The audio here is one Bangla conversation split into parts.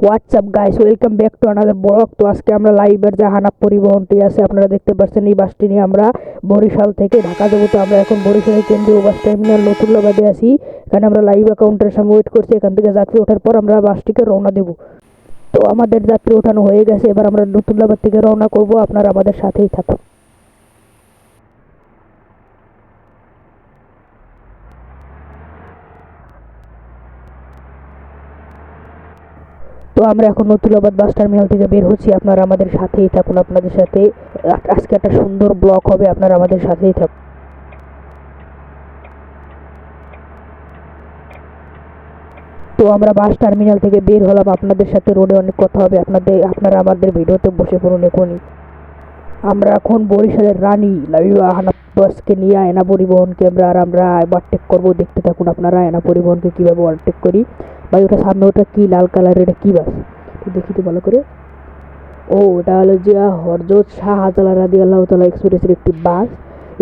WhatsApp guys, welcome back to another blog. তো আজকে আমরা লাইভের যে হানাফ পরিবহনটি আছে আপনারা দেখতে পাচ্ছেন, এই বাসটি নিয়ে আমরা বরিশাল থেকে ঢাকা যাবো। তো আমরা এখন বরিশালের কেন্দ্রীয় বাস টার্মিনাল নতুল্লাবাদে আছি। এখানে আমরা লাইভ অ্যাকাউন্টের সামনে ওয়েট করছি। এখান থেকে যাত্রী ওঠার পর আমরা বাসটিকে রওনা দেবো। তো আমাদের যাত্রী ওঠানো হয়ে গেছে, এবার আমরা নতুল্লাবাদ থেকে রওনা করব। আপনারা আমাদের সাথেই থাকুন। তো আমরা এখন নতুলাবাদ বাস টার্মিনাল থেকে বের হচ্ছি। আপনারা আমাদের সাথেই থাকুন। আপনাদের সাথে আজকে একটা সুন্দর ব্লগ হবে, আপনারা আমাদের সাথেই থাকুন। তো আমরা বাস টার্মিনাল থেকে বের হলাম। আপনাদের সাথে রোডে অনেক কথা হবে, আপনারা আমাদের ভিডিওতে বসে পড়ুন এখনই। আমরা এখন বরিশালের রানী লাবিবা হানাফ বাসকে নিয়ে আয়না পরিবহনকে আমরা ওভারটেক করবো। দেখতে থাকুন আপনারা আয়না পরিবহনকে কীভাবে ওভারটেক করি। ভাই ওটা সামনে, ওটা কি লাল কালার, এটা কি বাস? দেখি তো ভালো করে। ও, এটা হলো যে হযরত শাহজালাল রাদিয়াল্লাহু তাআলা এক্সপ্রেসের একটি বাস।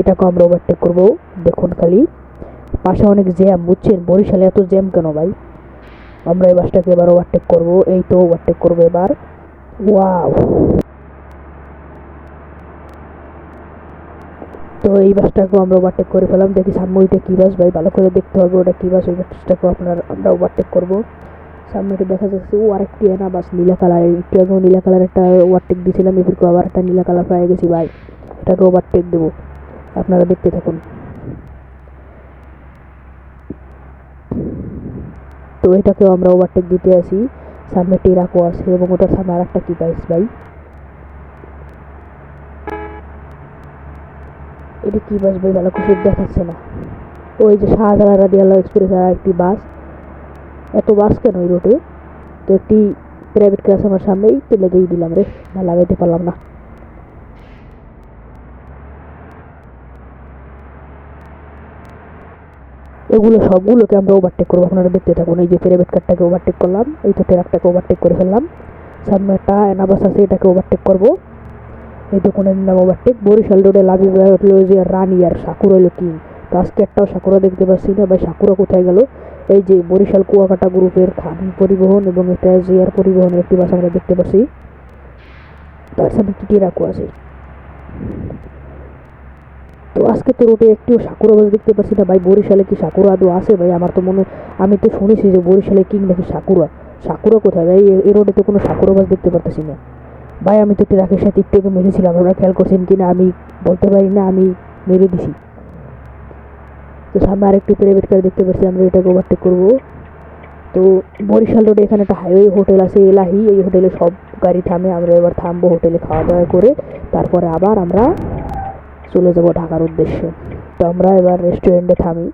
এটাকে আমরা ওভারটেক করবো। দেখুন খালি পাশে অনেক জ্যাম, বুঝছেন? বরিশালে এত জ্যাম কেন ভাই? আমরা এই বাসটাকে এবার ওভারটেক করবো। এই তো ওভারটেক করবো এবার। ওয়াও! তো এই বাসটাকেও আমরা ওভারটেক করে ফেলাম। দেখি সামনে ওইটা কী বাস ভাই, ভালো করে দেখতে হবে ওটা কী বাস। ওই বাসটাকেও আমরা ওভারটেক করবো। সামনে এটা দেখা যাচ্ছে ও আরেকটি এনা বাস নীলা কালারের। একটু আগেও নীলা কালার একটা ওভারটেক দিয়েছিলাম, এরপর আবার একটা নীলা কালার পেয়ে গেছি ভাই। এটাকে ওভারটেক দেবো, আপনারা দেখতে থাকুন। তো এটাকেও আমরা ওভারটেক দিতে আসি। সামনে টেরাকো আছে এবং ওটার সামনে আর একটা কী বাস ভাই, এটা কী বাস ভাই? ভালো কিছু দেখাচ্ছে না। ওই যে শাহজালাল রাদিয়াল্লাহু এক্সপ্রেস আর একটি বাস। এত বাস কেন এই রোডে? তো একটি প্রাইভেট ক্লাস আমার সামনেই, তো লেগেই দিলাম রে, না লাগাইতে পারলাম না। এগুলো সবগুলোকে আমরা ওভারটেক করবো, আপনারা দেখতে থাকুন। এই যে প্রাইভেট কারটাকে ওভারটেক করলাম, এই তো ট্রাকটাকে ওভারটেক করে ফেললাম। সামনে একটা এনাবাস আছে, এটাকে ওভারটেক করবো। এই তো কোনো নাম ওভারটেক। বরিশাল রোডে লাবিবা হলো যে রানী আর সাকুরা হলো কিং। তো আজকে একটাও সাকুরা দেখতে পাচ্ছি না ভাই, সাকুরা কোথায় গেল? এই যে বরিশাল কুয়াকাটা গ্রুপের খান পরিবহন এবং এটা জিআর পরিবহনের একটি বাস আমরা দেখতে পাচ্ছি। তার সামনে একটি টেরাকো আছে। তো আজকে তো রোডে একটিও সাকুরা বাস দেখতে পাচ্ছি না ভাই। বরিশালে কি সাকুরা আদৌ আছে ভাই? আমার তো মনে, আমি তো শুনেছি যে বরিশালে কিং নাকি সাকুরা। সাকুরা কোথায় ভাই? এই রোডে তো কোনো সাকুরা বাস দেখতে পারতেছি না ভাই। আমি তো ট্রাকের সাথে একটু আগে মেরেছিলাম, আপনারা খেয়াল করছেন কিনা আমি বলতে পারি না, আমি মেরে দিছি। তো সামনে আরেকটি প্রাইভেট কার দেখতে পাচ্ছি, আমরা এটাকে ওভারটেক করবো। তো বরিশাল রোডে এখানে একটা হাইওয়ে হোটেল আছে এলাহি, এই হোটেলে সব গাড়ি থামে। আমরা এবার থামবো হোটেলে খাওয়া দাওয়া করে, তারপরে আবার আমরা চলে যাব ঢাকার উদ্দেশ্যে। তো আমরা এবার রেস্টুরেন্টে থামি।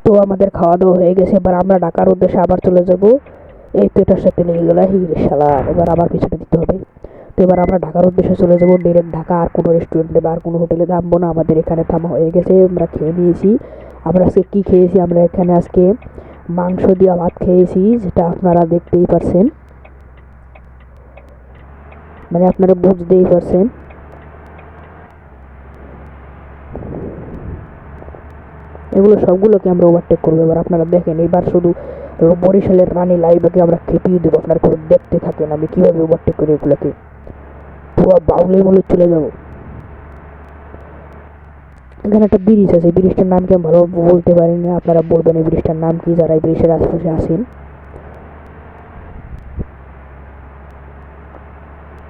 তো আমাদের খাওয়া দাওয়া হয়ে গেছে, এবার আমরা ঢাকার উদ্দেশ্যে আবার চলে যাব। এই তো এটার সাথে লেগে গেল, হিরে শালা, এবার আবার পিছনে দিতে হবে। তো এবার আমরা ঢাকার উদ্দেশ্যে চলে যাব ডিরেক্ট ঢাকা। আর কোনো রেস্টুরেন্টে বা আর কোনো হোটেলে থামবো না, আমাদের এখানে থামা হয়ে গেছে। আমরা খেয়ে নিয়েছি। আমরা আজকে কী খেয়েছি? আমরা এখানে আজকে মাংস দিয়ে ভাত খেয়েছি, যেটা আপনারা দেখতেই পারছেন, মানে আপনারা বুঝতেই পারছেন। এগুলো সবগুলোকে আমরা ওভারটেক করবো। এবার আপনারা দেখেন, এবার শুধু বরিশালের রানী লাইবাকে আমরা খেপিয়ে দেবো। আপনারা পুরো দেখতে থাকেন আমি কীভাবে ওভারটেক করি এগুলোকে। পুরো বাউলে মূলে চলে যাবো। এখানে একটা ব্রিজ আছে, ব্রিজটার নাম কি আমি ভালো বলতে পারি না, আপনারা বলবেন এই ব্রিজটার নাম কি, যারা এই ব্রিজের আশেপাশে আসেন।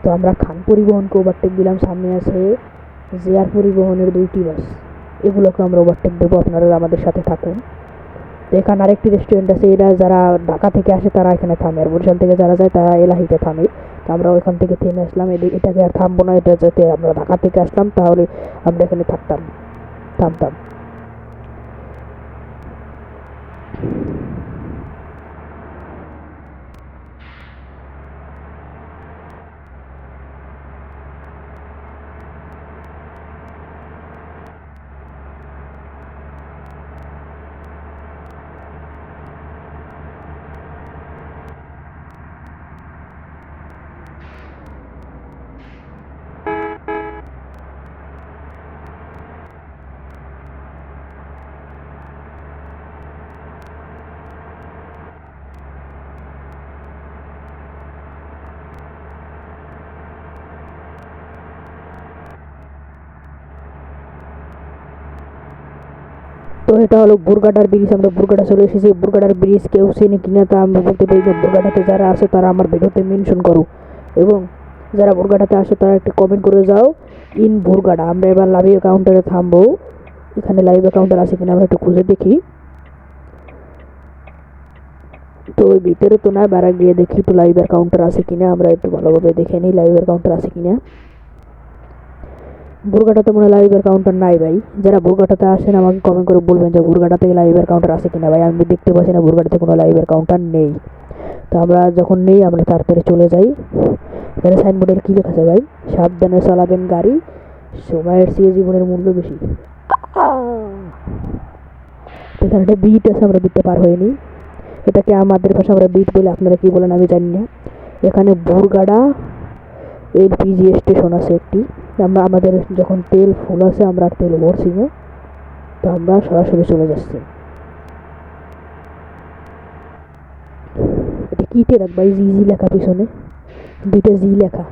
তো আমরা খান পরিবহনকে ওভারটেক দিলাম। সামনে আছে জেআর পরিবহনের দুইটি বাস, এগুলোকে আমরা ওভারটেক দেবো। আপনারা আমাদের সাথে থাকুন। তো এখানে আরেকটি রেস্টুরেন্ট আছে, এরা যারা ঢাকা থেকে আসে তারা এখানে থামে, আর বরিশাল থেকে যারা যায় তারা এলাহিতে থামে। তো আমরা ওইখান থেকে থেমে আসলাম। এটাকে আর থামবো না, এটা যাতে আমরা ঢাকা থেকে আসলাম তাহলে আমরা এখানে থামতাম। তো এটা হলো বুরগাটার ব্রিজ। আমরা বুরগাটা চলে এসেছি। বুরগাটার ব্রিজ কেউ চেনে কিনা তা আমি বলতে পারি না। বুরগাটাতে যারা আছে তারা আমার ভিডিওতে মেনশন করো, এবং যারা বুরগাটাতে আসো তারা একটু কমেন্ট করে যাও ইন বুরগাটা। আমরা এবার লাইভ কাউন্টারে থামবো। এখানে লাইভ কাউন্টার আছে কিনা আমরা একটু খুঁজে দেখি। তো ওই ভিতরে তো না, বাইরে গিয়ে দেখি তো লাইভের কাউন্টার আছে কিনা। আমরা একটু ভালোভাবে দেখে নিই লাইভের কাউন্টার আছে কিনা। বুরগাটাতে মনে হয় লাইভের কাউন্টার নাই ভাই। যারা বুরগাটাতে আসেন আমাকে কমেন্ট করে বলবেন যে বুরগাটাতে লাইভের কাউন্টার আছে কিনা। ভাই আমি দেখতে পাচ্ছি না বুরগাটাতে কোনো লাইভের কাউন্টার নেই। তো আমরা যখন নেই আমরা তাড়াতাড়ি চলে যাই। এখানে সাইনবোর্ডের কী লেখা আছে ভাই? সাবধানে চালাবেন গাড়ি, সময়ের চেয়ে জীবনের মূল্য বেশি। এখানে একটা বিট আছে, আমরা বিটটা পার হয়নি। এটাকে আমাদের ভাষা আমরা বিট বলে, আপনারা কি বলেন আমি জানি না। এখানে বুরগাড়া এলপিজি স্টেশন আছে একটি। আমরা আমাদের যখন তেল ফুল আছে আমরা আর তেল ভরছি না, তো আমরা সরাসরি চলে যাচ্ছি। এটা কিটে রাখ ভাই, জি জি লেখা পিছনে, দুইটা জি লেখা।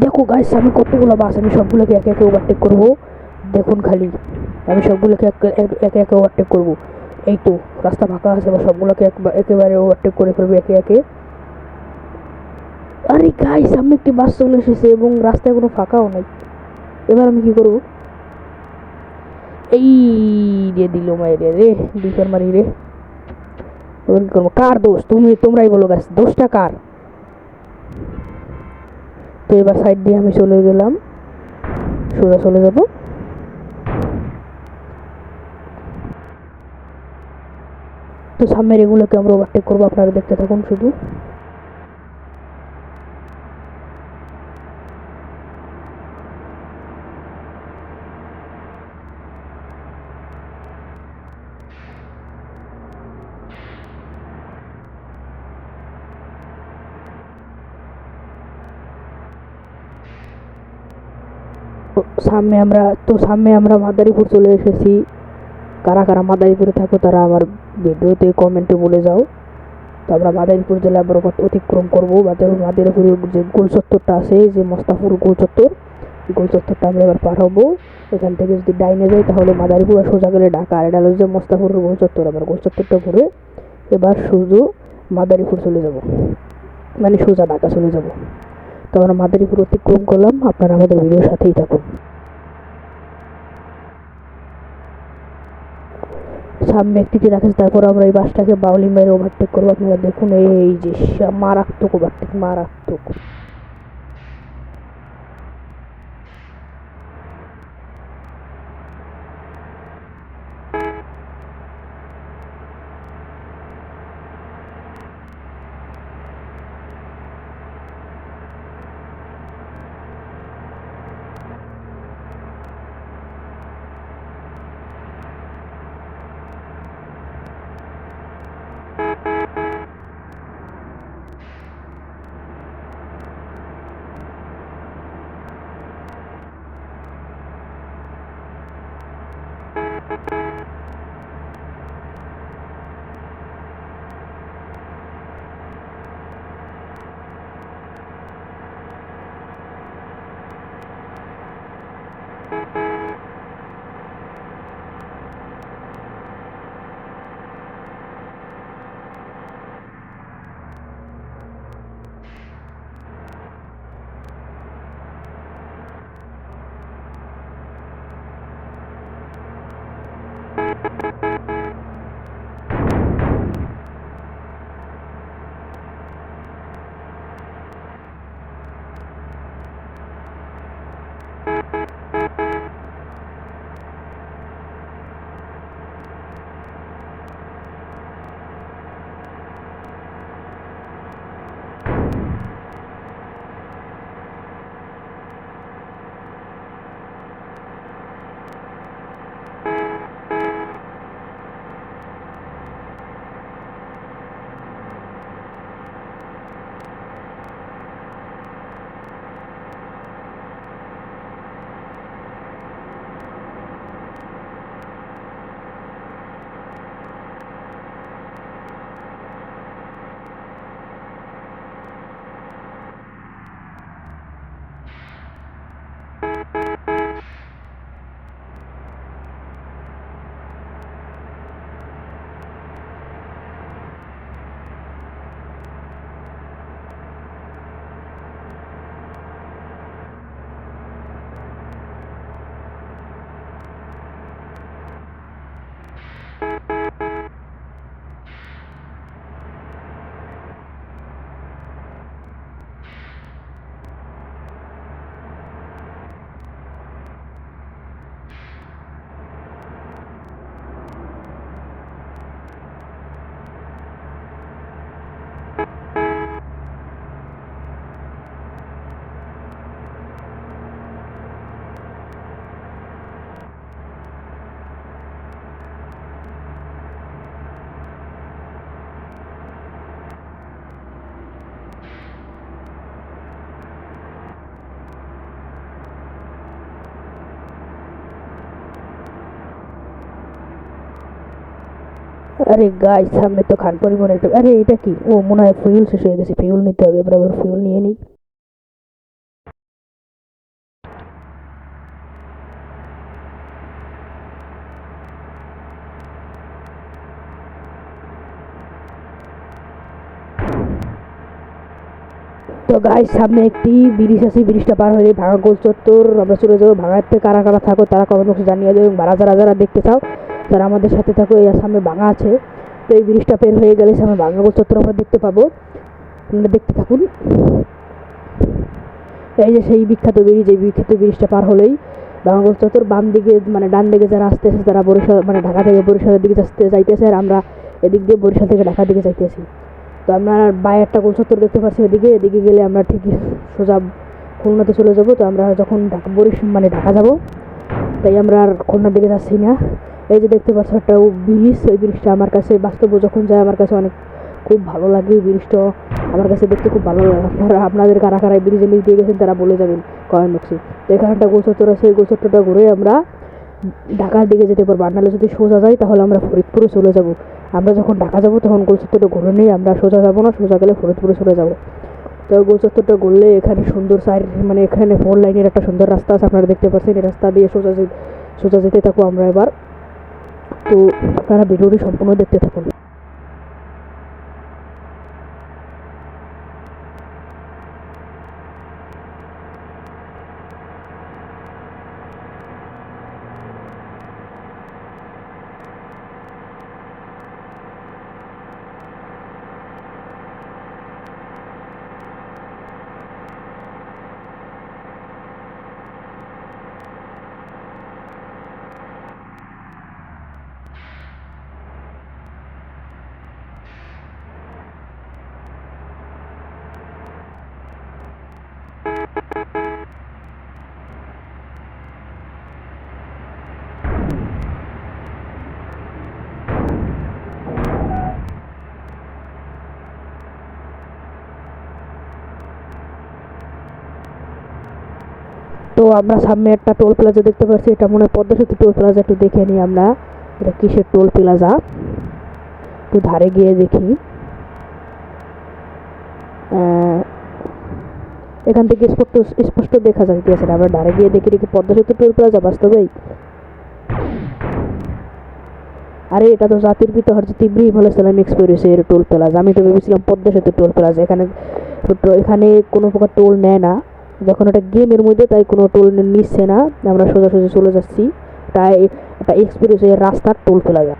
দেখো গাইস আমি কতগুলো বাস, আমি সবগুলোকে একে একে ওভারটেক করবো। দেখুন খালি আমি সবগুলোকে একে একে ওভারটেক করবো। এই তো রাস্তা ফাঁকা আছে, বা সবগুলোকে একেবারে ওভারটেক করে ফেলবো একে একে। আরে গাইস সামনে একটি বাস চলে এসেছে এবং রাস্তায় কোনো ফাঁকাও নাই। এবার আমি কি করবো? এই দিয়ে দিল মায়ের রে, দুইবার মারি রে। এবার কি করবো? কার দোষ? তোমরাই বলো গাইস, দোষটা কার? তো এবার সাইড দিয়ে আমি চলে গেলাম, সোজা চলে যাব। তো সামনের এগুলোকে আমরা ওভারটেক করবো, আপনারা দেখতে থাকুন শুধু। সামনে আমরা মাদারীপুর চলে এসেছি। কারা কারা মাদারীপুরে থাকো তারা আমার ভিডিওতে কমেন্টে বলে যাও। তো আমরা মাদারীপুর জেলা আমরা অতিক্রম করবো। মাদারীপুরের যে গোল চত্বরটা আছে, যে মোস্তাফুর গোল চত্বরটা আমরা এবার পার হবো। এখান থেকে যদি ডাইনে যাই তাহলে মাদারীপুর, আর সোজা গেলে ঢাকা। আর এটা হলো যে মোস্তাফুরের গোল চত্বর। আবার গোল চত্বরটা ঘুরে এবার শুধু মাদারীপুর চলে যাব, মানে সোজা ঢাকা চলে যাব। তো আমরা মাদারীপুর অতিক্রম করলাম। আপনারা আমাদের ভিডিওর সাথেই থাকুন। সামনে একটি রাখেছে, তারপর আমরা এই বাসটাকে বাউলি মেরে ওভারটেক করবো। আপনারা দেখুন এই যে মারাত্মক ওভারটেক, মারাত্মক। আরে গাইস, সামনে তো খান পরিবহন একটা, আরে এটা কি? ও মনে হয় ফুয়েল শেষ হয়ে গেছে, ফুয়েল নিতে হবে, এবার আবার ফুয়েল নিয়ে নিই। তো গাইস, সামনে একটি ব্রিজ আছে, ব্রিজটা পার হয়ে ভাঙা গোল চত্বর আমরা চলে যাবো। ভাঙাতে কারা কারা থাকো তারা কমেন্ট বক্সে জানিয়ে দেবে, এবং ভাড়া যারা যারা দেখতে চাও তারা আমাদের সাথে থাকো। এই সামনে ভাঙা আছে, তো এই ব্রিজটা পের হয়ে গেলে সামনে ভাঙা গোল চত্বর আমরা দেখতে পাবো। আপনারা দেখতে থাকুন। এই যে সেই বিখ্যাত ব্রিজ, এই বিখ্যাত ব্রিজটা পার হলেই বাংলাগোল চত্বর। বাম দিকে মানে ডান দিকে যারা আসতেছে তারা বরিশাল মানে ঢাকা থেকে বরিশালের দিকে যাইতেছে, আর আমরা এদিক দিয়ে বরিশাল থেকে ঢাকার দিকে যাইতেছি। তো আমরা বাই একটা গোল চত্বর দেখতে পাচ্ছি, এদিকে গেলে আমরা ঠিকই সোজা খুলনাতে চলে যাব। তো আমরা যখন মানে ঢাকা যাব, তাই আমরা আর খুলনার দিকে যাচ্ছি না। এই যে দেখতে পাচ্ছ একটা ব্রিজ, ওই ব্রিজটা আমার কাছে বাস্তবে যখন যায় আমার কাছে অনেক খুব ভালো লাগে। এই ব্রিজটা আমার কাছে দেখতে খুব ভালো লাগে। আপনাদের কারা কারা এই ব্রিজে নিচ দিয়ে গেছেন তারা বলে যাবেন কমেন্ট বক্সে। তো এখানে একটা গোল চত্বর আছে, এই গোল চত্বরটা ঘুরে আমরা ঢাকার দিকে যেতে পারবো। আর নাহলে যদি সোজা যাই তাহলে আমরা ফরিদপুরে চলে যাব। আমরা যখন ঢাকা যাব তখন গোল চত্বরটা ঘুরে নিই, আমরা সোজা যাবো না, সোজা গেলে ফরিদপুরে চলে যাব। তো গোল চত্বরটা ঘুরলে এখানে সুন্দর সাইড মানে এখানে 4 লাইনের একটা সুন্দর রাস্তা আছে, আপনারা দেখতে পাচ্ছেন। এই রাস্তা দিয়ে সোজা যেতে থাকবো আমরা এবার। তো আপনারা ভিডিওটি সম্পূর্ণ দেখতে থাকুন। তো আমরা সামনে একটা টোল প্লাজা দেখতে পাচ্ছি, এটা মনে হয় পদ্মা সেতু টোল প্লাজা। একটু দেখে নিই আমরা এটা কিসের টোল প্লাজা, একটু ধারে গিয়ে দেখি। এখান থেকে স্পষ্ট দেখা যাইতেছে না, আমরা ধারে গিয়ে দেখি পদ্মা সেতু টোল প্লাজা বাস্তবেই। আরে এটা তো জাতির পিতা হযরত ইব্রাহিম আলাইহিস সালাম এক্সপ্রেসের টোল প্লাজা। আমি তো ভেবেছিলাম পদ্মা সেতু টোল প্লাজা। এখানে কোনো প্রকার টোল নেয় না, যখন এটা গেমের মধ্যে তাই কোনো টোল নিচ্ছে না। আমরা সোজাসুজি চলে যাচ্ছি, তাই এটা এক্সপ্রেসের রাস্তার টোল প্লাজা।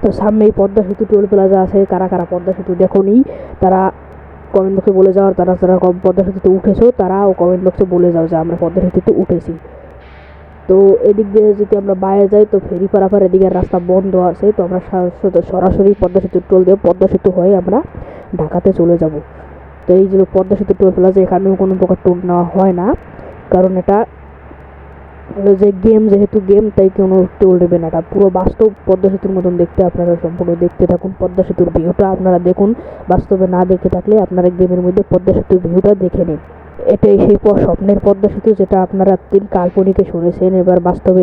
তো সামনেই পদ্মা সেতু টোল প্লাজা আছে। কারা কারা পদ্মা সেতু দেখোনি তারা কমেন্ট বক্সে বলে যাও, আর তারা যারা পদ্মা সেতুতে উঠেছো তারাও কমেন্ট বক্সে বলে যাও যে আমরা পদ্মা সেতুতে উঠেছি। তো এদিক দিয়ে যদি আমরা বাইরে যাই তো ফেরি পারাপার এদিকে রাস্তা বন্ধ আছে, তো আমরা সরাসরি পদ্মা সেতুর টোল দিয়ে পদ্মা সেতু হয়ে আমরা ঢাকাতে চলে যাব। তো এই যে পদ্মা সেতু টোল প্লাজা, এখানেও কোনো প্রকার টোল নেওয়া হয় না, কারণ এটা যে গেম, যেহেতু গেম তাই কোনো টোল নেবে না। এটা পুরো বাস্তব পদ্মা সেতুর মতন দেখতে, আপনারা সম্পূর্ণ দেখতে থাকুন। পদ্মা সেতুর ভিউটা আপনারা দেখুন, বাস্তবে না দেখে থাকলে আপনারা গেমের মধ্যে পদ্মা সেতুর ভিউটা দেখে নিন। এটাই সেই স্বপ্নের পদ্মা সেতু যেটা আপনারা কাল্পনিকে শুনেছেন, এবার বাস্তবে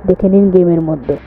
দেখে নিন গেমের মধ্যে।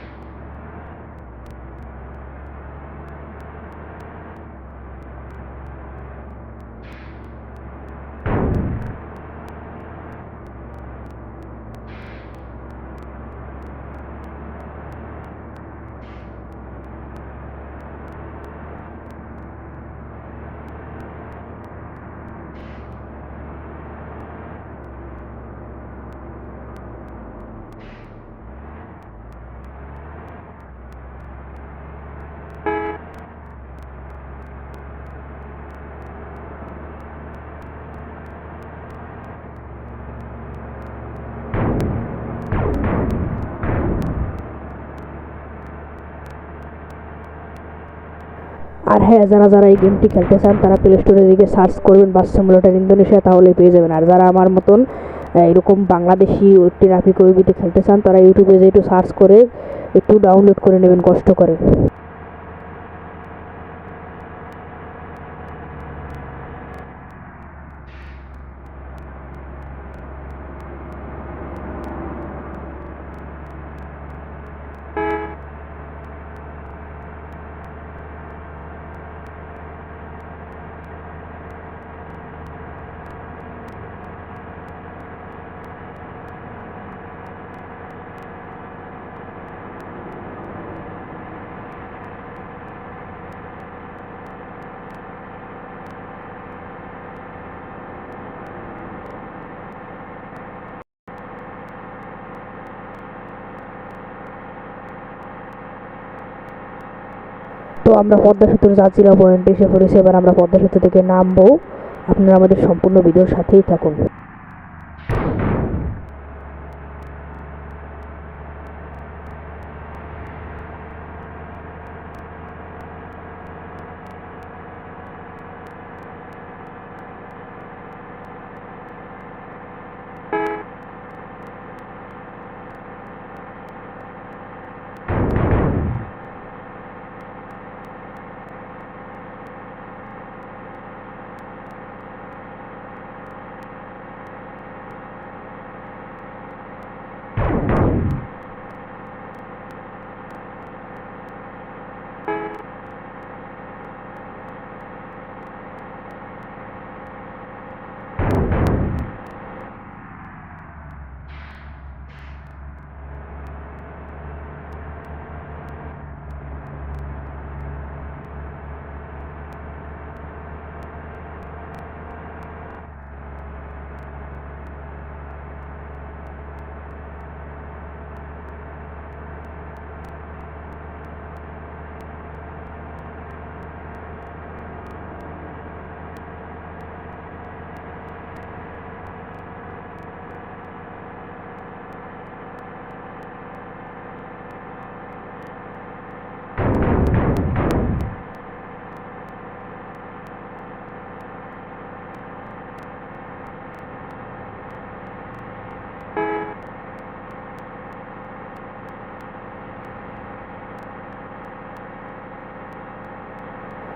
হ্যাঁ, যারা যারা এই গেমটি খেলতে চান তারা প্লে স্টোরে গিয়ে সার্চ করবেন বাস সিমুলেটর ইন্দোনেশিয়া, তাহলে পেয়ে যাবেন। আর যারা আমার মতন এরকম বাংলাদেশি ট্রাফিক ওয়েবিতে খেলতে চান তারা ইউটিউবে যেয়ে একটু সার্চ করে একটু ডাউনলোড করে নেবেন কষ্ট করে। তো আমরা পদ্মা সেতুর জাজিরা পয়েন্টে এসে পড়েছি, এবার আমরা পদ্মা সেতু থেকে নামবো। আপনারা আমাদের সম্পূর্ণ ভিডিওর সাথেই থাকুন।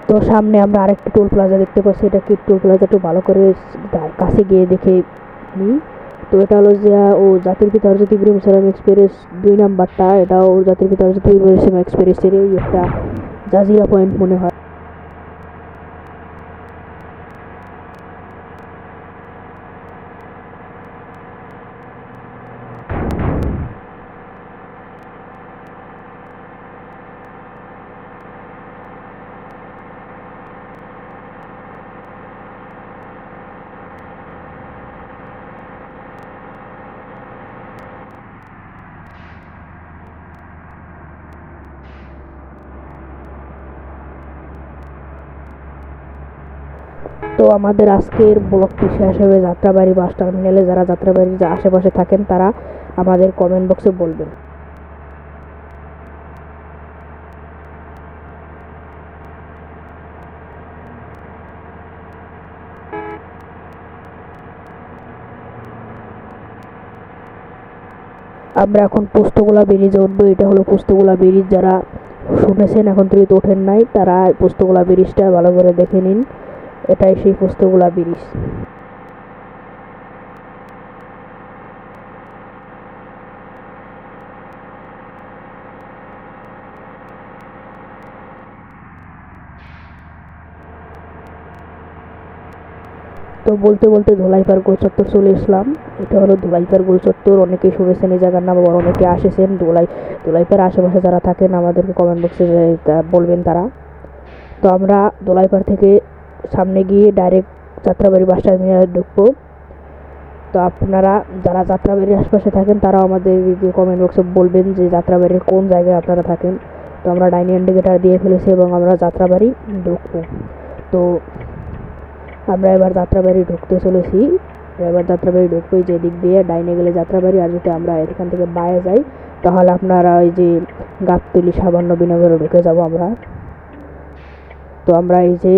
তো সামনে আমরা আরেকটি টোল প্লাজা দেখতে পাচ্ছি। এটা কি টোল প্লাজা, একটু ভালো করে কাছে গিয়ে দেখে নিই। তো এটা হলো যে ও জাতির পিতা হযরত ইব্রাহিম সালাম এক্সপ্রেস 2 নাম্বারটা, এটাও জাতির পিতা হযরত ইব্রাহিম এক্সপ্রেসের এই একটা জাজিরা পয়েন্ট মনে হয়। তো আমাদের আজকের ব্লগটি শেষ হবে যাত্রাবাড়ি বাস টার্মিনালে। যারা যাত্রাবাড়ির আশেপাশে থাকেন তারা আমাদের কমেন্ট বক্সে বলবেন। আমরা এখন পোস্তগোলা ব্রিজে উঠবো। এটা হলো পোস্তগোলা ব্রিজ। যারা শুনেছেন এখন থেকে তো ওঠেন নাই, তারা পোস্তগোলা ব্রিজটা ভালো করে দেখে নিন। এটাই সেই পোস্তগোলা ব্রিজ। তো বলতে বলতে ধোলাইপাড় গোল চত্বর চলে আসলাম। এটা হলো ধোলাইপাড় গোল চত্বর। অনেকেই শুনেছেন এই জায়গার নাম, আবার অনেকে আসেছেন। ধোলাইপাড় আশেপাশে যারা থাকেন আমাদেরকে কমেন্ট বক্সে বলবেন তারা। তো আমরা ধোলাইপাড় থেকে সামনে গিয়ে ডাইরেক্ট যাত্রাবাড়ি বাস টার্মিনালে ঢুকবো। তো আপনারা যারা যাত্রাবাড়ির আশপাশে থাকেন তারাও আমাদের কমেন্ট বক্সে বলবেন যে যাত্রাবাড়ির কোন জায়গায় আপনারা থাকেন। তো আমরা ডাইনি ইন্ডিকেটার দিয়ে ফেলেছি এবং আমরা যাত্রাবাড়ি ঢুকবো। তো আমরা এবার যাত্রাবাড়ি ঢুকতে চলেছি। এবার যাত্রাবাড়ি ঢুকবোই, যে দিক দিয়ে ডাইনে গেলে যাত্রাবাড়ি, আর যদি আমরা এখান থেকে বাইরে যাই তাহলে আপনারা ওই যে গাবতলী সাবান্ন বিনগরে ঢুকে যাব আমরা। তো আমরা এই যে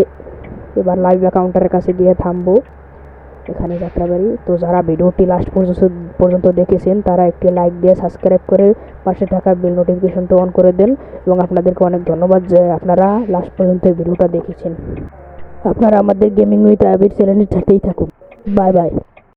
এবার লাইভ কাউন্টারের কাছে গিয়ে থামবো, এখানে যাত্রাবাড়ি। তো যারা ভিডিওটি লাস্ট পর্যন্ত দেখেছেন তারা একটি লাইক দিয়ে সাবস্ক্রাইব করে পাশে থাকা বেল নোটিফিকেশনটা অন করে দেন, এবং আপনাদেরকে অনেক ধন্যবাদ যে আপনারা লাস্ট পর্যন্ত এই ভিডিওটা দেখেছেন। আপনারা আমাদের গেমিং উইথ আবির চ্যানেলের সাথেই থাকুন। Bye bye.